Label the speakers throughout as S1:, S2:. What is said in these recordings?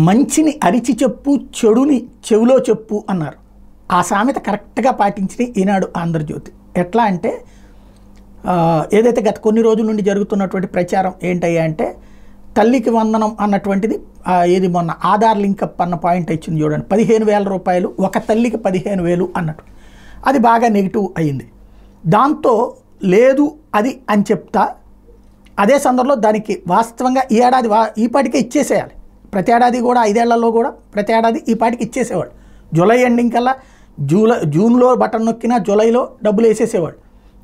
S1: మంచిని అరిచి చెప్పు, చెడుని చెవిలో చెప్పు అన్నారు. ఆ సామెత కరెక్ట్గా పాటించిన ఈనాడు ఆంధ్రజ్యోతి. ఎట్లా అంటే ఏదైతే గత కొన్ని రోజుల నుండి జరుగుతున్నటువంటి ప్రచారం ఏంటయ్యా అంటే తల్లికి వందనం అన్నటువంటిది ఏది మొన్న ఆధార్ లింకప్ అన్న పాయింట్ ఇచ్చింది చూడండి. 15,000 రూపాయలు ఒక తల్లికి 15,000 అన్నట్టు. అది బాగా నెగిటివ్ అయింది. దాంతో లేదు అది అని చెప్తా అదే సందర్భంలో దానికి వాస్తవంగా ఈ ఏడాది ఈ పాటికే ఇచ్చేసేయాలి. ప్రతి ఏడాది కూడా 5 ఏళ్లలో కూడా ప్రతి ఏడాది ఈ పాటికి ఇచ్చేసేవాడు. జూలై ఎండింగ్ కల్లా జూన్లో బటన్ నొక్కినా జూలైలో డబ్బులు వేసేసేవాడు.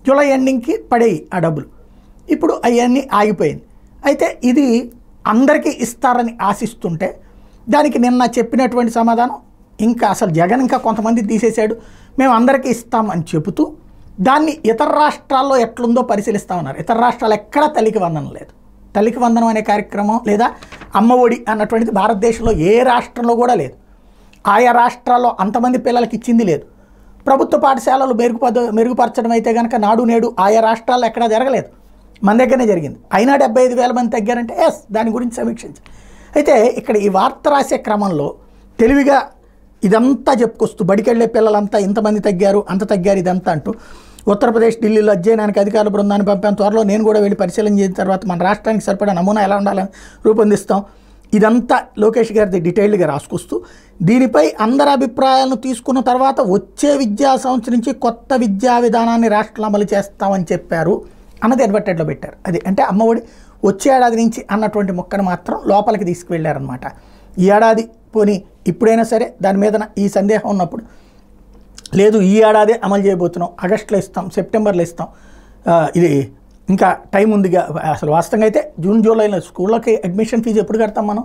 S1: జూలై ఎండింగ్కి పడేయి ఆ డబ్బులు. ఇప్పుడు అవన్నీ ఆగిపోయింది. అయితే ఇది అందరికీ ఇస్తారని ఆశిస్తుంటే దానికి నిన్న చెప్పినటువంటి సమాధానం ఇంకా అసలు జగన్ ఇంకా కొంతమంది తీసేశాడు, మేము అందరికీ ఇస్తామని చెబుతూ దాన్ని ఇతర రాష్ట్రాల్లో ఎట్లుందో పరిశీలిస్తామన్నారు. ఇతర రాష్ట్రాలు ఎక్కడా తల్లికి వందనం లేదు. తల్లికి వందనం అనే కార్యక్రమం లేదా అమ్మ ఒడి అన్నటువంటిది భారతదేశంలో ఏ రాష్ట్రంలో కూడా లేదు. ఆయా రాష్ట్రాల్లో అంతమంది పిల్లలకి ఇచ్చింది లేదు. ప్రభుత్వ పాఠశాలలు మెరుగుపరచడం అయితే కనుక నాడు నేడు ఆయా రాష్ట్రాల్లో ఎక్కడా జరగలేదు, మన దగ్గరనే జరిగింది. అయినా 75,000 మంది తగ్గారంటే ఎస్ దాని గురించి సమీక్షించాలి. అయితే ఇక్కడ ఈ వార్త రాసే క్రమంలో తెలివిగా ఇదంతా చెప్పుకొస్తూ బడికెళ్ళే పిల్లలంతా ఇంతమంది తగ్గారు అంత తగ్గారు ఇదంతా అంటూ ఉత్తరప్రదేశ్ ఢిల్లీలో అధ్యయనానికి అధికారుల బృందాన్ని పంపాం, త్వరలో నేను కూడా వెళ్ళి పరిశీలన చేసిన తర్వాత మన రాష్ట్రానికి సరిపడా నమూనా ఎలా ఉండాలని రూపొందిస్తాం. ఇదంతా లోకేష్ గారిది డీటెయిల్డ్గా రాసుకొస్తూ దీనిపై అందరి అభిప్రాయాలను తీసుకున్న తర్వాత వచ్చే విద్యా సంవత్సరం నుంచి కొత్త విద్యా విధానాన్ని రాష్ట్రంలో అమలు చేస్తామని చెప్పారు అన్నది అడ్వర్టైజ్లో పెట్టారు. అది అంటే అమ్మఒడి వచ్చే ఏడాది నుంచి అన్నటువంటి మొక్కను మాత్రం లోపలికి తీసుకువెళ్ళారనమాట. ఈ ఏడాది పోనీ ఇప్పుడైనా సరే దాని మీద ఈ సందేహం ఉన్నప్పుడు లేదు ఈ ఏడాదే అమలు చేయబోతున్నాం, ఆగస్టులో ఇస్తాం, సెప్టెంబర్లో ఇస్తాం, ఇది ఇంకా టైం ఉందిగా. అసలు వాస్తవంగా అయితే జూన్ జూలైలో స్కూళ్ళకి అడ్మిషన్ ఫీజు ఎప్పుడు కడతాం మనం?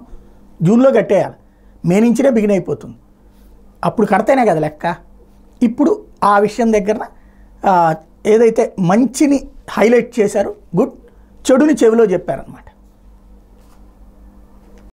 S1: జూన్లో కట్టేయాలి, మే నుంచినే బిగిన్ అయిపోతుంది. అప్పుడు కడితేనే కదా లెక్క. ఇప్పుడు ఆ విషయం దగ్గర ఏదైతే మంచిని హైలైట్ చేశారు గుడ్, చెడుని చెవిలో చెప్పారనమాట.